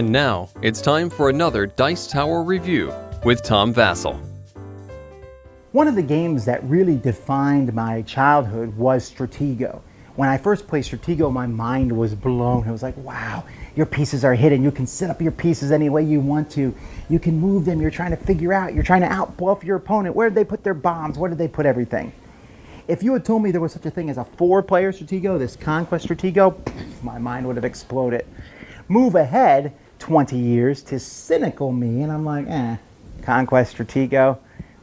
And now, it's time for another Dice Tower review with Tom Vasel. One of the games that really defined my childhood was Stratego. When I first played Stratego, my mind was blown. It was like, wow, your pieces are hidden. You can set up your pieces any way you want to. You can move them. You're trying to figure out. You're trying to outbluff your opponent. Where did they put their bombs? Where did they put everything? If you had told me there was such a thing as a 4-player Stratego, this Conquest Stratego, my mind would have exploded. Move ahead 20 years to cynical me, and I'm like, Conquest Stratego.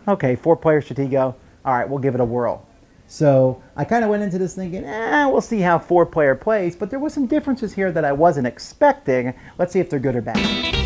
Okay, 4-player Stratego. All right, we'll give it a whirl. So I kind of went into this thinking, we'll see how 4-player plays, but there were some differences here that I wasn't expecting. Let's see if they're good or bad.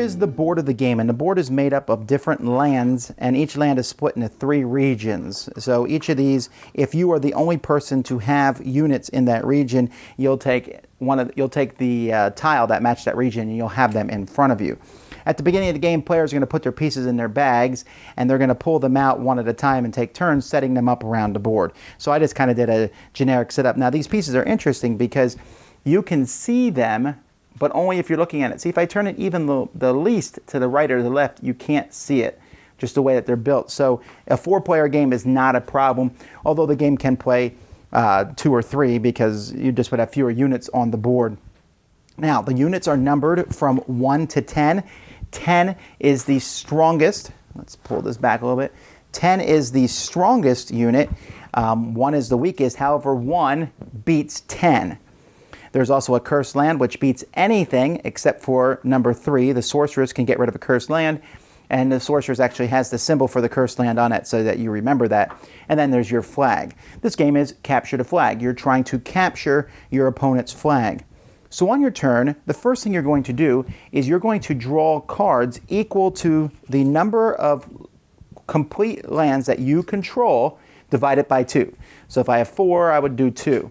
Is the board of the game, and the board is made up of different lands, and each land is split into 3 regions. So each of these, if you are the only person to have units in that region, you'll take the tile that match that region, and you'll have them in front of you. At the beginning of the game, players are going to put their pieces in their bags, and they're going to pull them out one at a time and take turns setting them up around the board. So I just kind of did a generic setup. Now these pieces are interesting because you can see them, but only if you're looking at it. See, if I turn it even the least to the right or the left, you can't see it, just the way that they're built. So a 4-player game is not a problem, although the game can play 2 or 3 because you just would have fewer units on the board. Now, the units are numbered from 1 to 10. 10 is the strongest. Let's pull this back a little bit. 10 is the strongest unit. 1 is the weakest. However, 1 beats 10. There's also a cursed land, which beats anything except for number 3. The sorceress can get rid of a cursed land, and the sorceress actually has the symbol for the cursed land on it so that you remember that. And then there's your flag. This game is capture the flag. You're trying to capture your opponent's flag. So on your turn, the first thing you're going to do is you're going to draw cards equal to the number of complete lands that you control divided by 2. So if I have 4, I would do 2.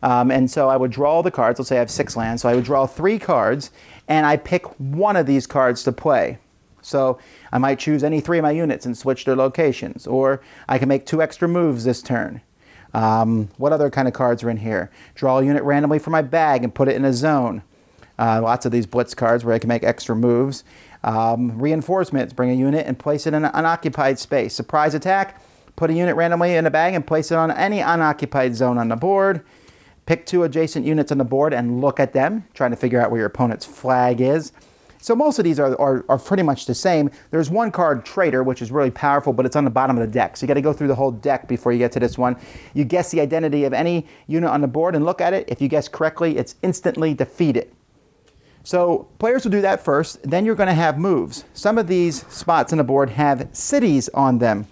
And so I would draw the cards. Let's say I have 6 lands. So I would draw 3 cards, and I pick one of these cards to play. So I might choose any 3 of my units and switch their locations. Or I can make 2 extra moves this turn. What other kind of cards are in here? Draw a unit randomly from my bag and put it in a zone. Lots of these blitz cards where I can make extra moves. Reinforcements, bring a unit and place it in an unoccupied space. Surprise attack, put a unit randomly in a bag and place it on any unoccupied zone on the board. Pick 2 adjacent units on the board and look at them, trying to figure out where your opponent's flag is. So most of these are pretty much the same. There's one card, Traitor, which is really powerful, but it's on the bottom of the deck. So you got to go through the whole deck before you get to this one. You guess the identity of any unit on the board and look at it. If you guess correctly, it's instantly defeated. So players will do that first. Then you're going to have moves. Some of these spots on the board have cities on them.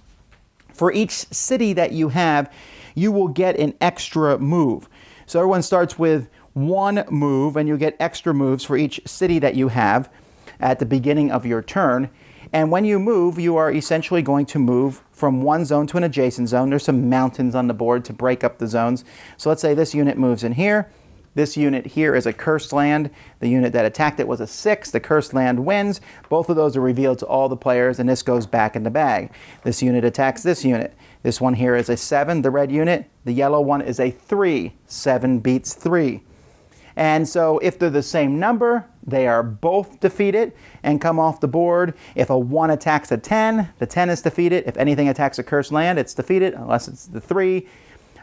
For each city that you have, you will get an extra move. So everyone starts with 1 move, and you get extra moves for each city that you have at the beginning of your turn. And when you move, you are essentially going to move from one zone to an adjacent zone. There's some mountains on the board to break up the zones. So let's say this unit moves in here. This unit here is a cursed land. The unit that attacked it was a 6. The cursed land wins. Both of those are revealed to all the players, and this goes back in the bag. This unit attacks this unit. This one here is a 7, the red unit. The yellow one is a 3. 7 beats 3. And so if they're the same number, they are both defeated and come off the board. If a 1 attacks a 10, the 10 is defeated. If anything attacks a cursed land, it's defeated, unless it's the 3.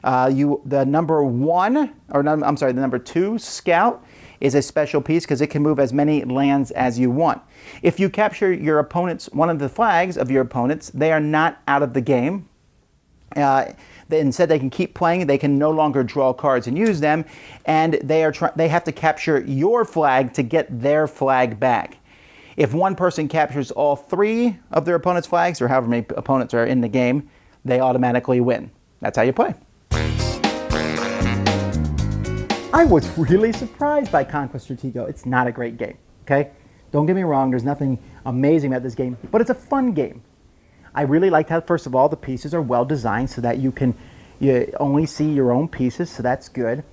The number 2 scout is a special piece because it can move as many lands as you want. If you capture your opponent's, one of the flags of your opponents, they are not out of the game. Instead, they can keep playing. They can no longer draw cards and use them, and they have to capture your flag to get their flag back. If one person captures all 3 of their opponent's flags, or however many opponents are in the game, they automatically win. That's how you play. I was really surprised by Conquest Stratego. It's not a great game, okay? Don't get me wrong, there's nothing amazing about this game, but it's a fun game. I really liked how, first of all, the pieces are well designed so that you only see your own pieces, so that's good.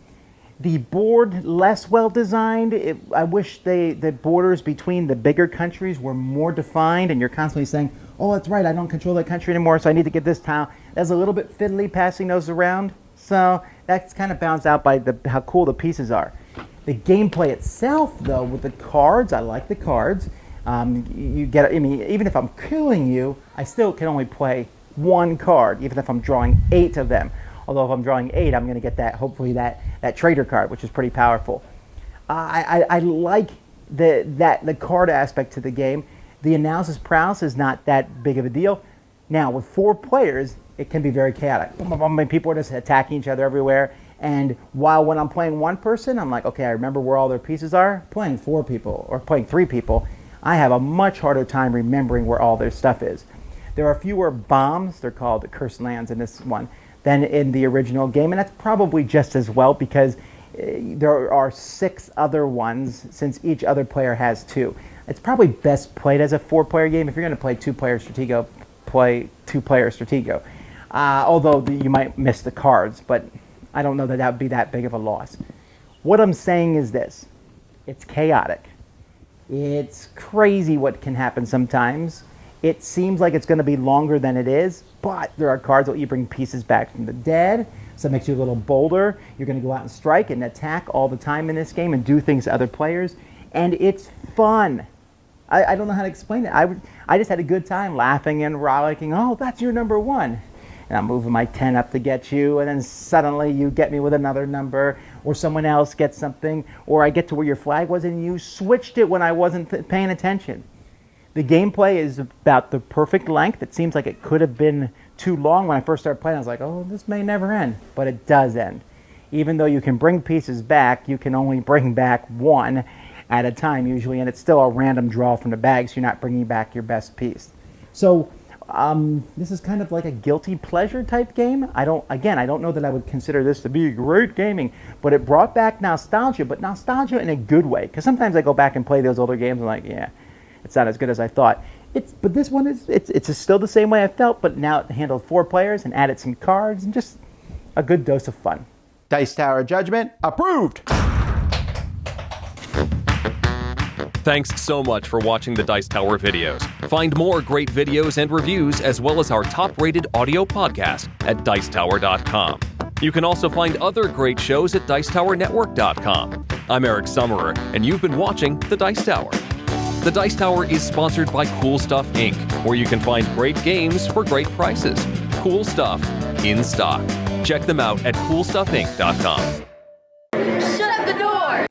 The board, less well designed. I wish the borders between the bigger countries were more defined, and you're constantly saying, oh, that's right, I don't control that country anymore, so I need to get this tile. That's a little bit fiddly passing those around, so that's kind of balanced out by how cool the pieces are. The gameplay itself, though, with the cards, I like the cards. You get, I mean, even if I'm killing you, I still can only play one card, even if I'm drawing 8 of them. Although if I'm drawing 8, I'm going to get that, hopefully that trader card, which is pretty powerful. I like the card aspect to the game. The analysis paralysis is not that big of a deal. Now, with 4 players, it can be very chaotic. People are just attacking each other everywhere. And while when I'm playing one person, I'm like, okay, I remember where all their pieces are. Playing 4 people or playing 3 people, I have a much harder time remembering where all their stuff is. There are fewer bombs, they're called the cursed lands in this one, than in the original game. And that's probably just as well because there are 6 other ones since each other player has 2. It's probably best played as a 4-player game. If you're going to play 2-player Stratego, play 2-player Stratego. Although you might miss the cards, but I don't know that would be that big of a loss. What I'm saying is this. It's chaotic. It's crazy what can happen sometimes. It seems like it's going to be longer than it is, but there are cards that let you bring pieces back from the dead, so it makes you a little bolder. You're going to go out and strike and attack all the time in this game and do things to other players, and it's fun. I don't know how to explain it. I just had a good time laughing and rollicking. Oh, that's your number 1. And I'm moving my 10 up to get you, and then suddenly you get me with another number, or someone else gets something, or I get to where your flag was and you switched it when I wasn't paying attention. The gameplay is about the perfect length. It seems like it could have been too long. When I first started playing, I was like, oh, this may never end. But it does end. Even though you can bring pieces back, you can only bring back 1 at a time usually, and it's still a random draw from the bag, so you're not bringing back your best piece. So this is kind of like a guilty pleasure type game. I don't know that I would consider this to be great gaming, but it brought back nostalgia, but nostalgia in a good way. Because sometimes I go back and play those older games and I'm like, yeah, it's not as good as I thought. But this one it's still the same way I felt, but now it handled 4 players and added some cards and just a good dose of fun. Dice Tower Judgment approved. Thanks so much for watching the Dice Tower videos. Find more great videos and reviews as well as our top-rated audio podcast at Dicetower.com. You can also find other great shows at Dicetowernetwork.com. I'm Eric Summerer, and you've been watching The Dice Tower. The Dice Tower is sponsored by Cool Stuff Inc., where you can find great games for great prices. Cool stuff in stock. Check them out at CoolStuffInc.com. Shut the door!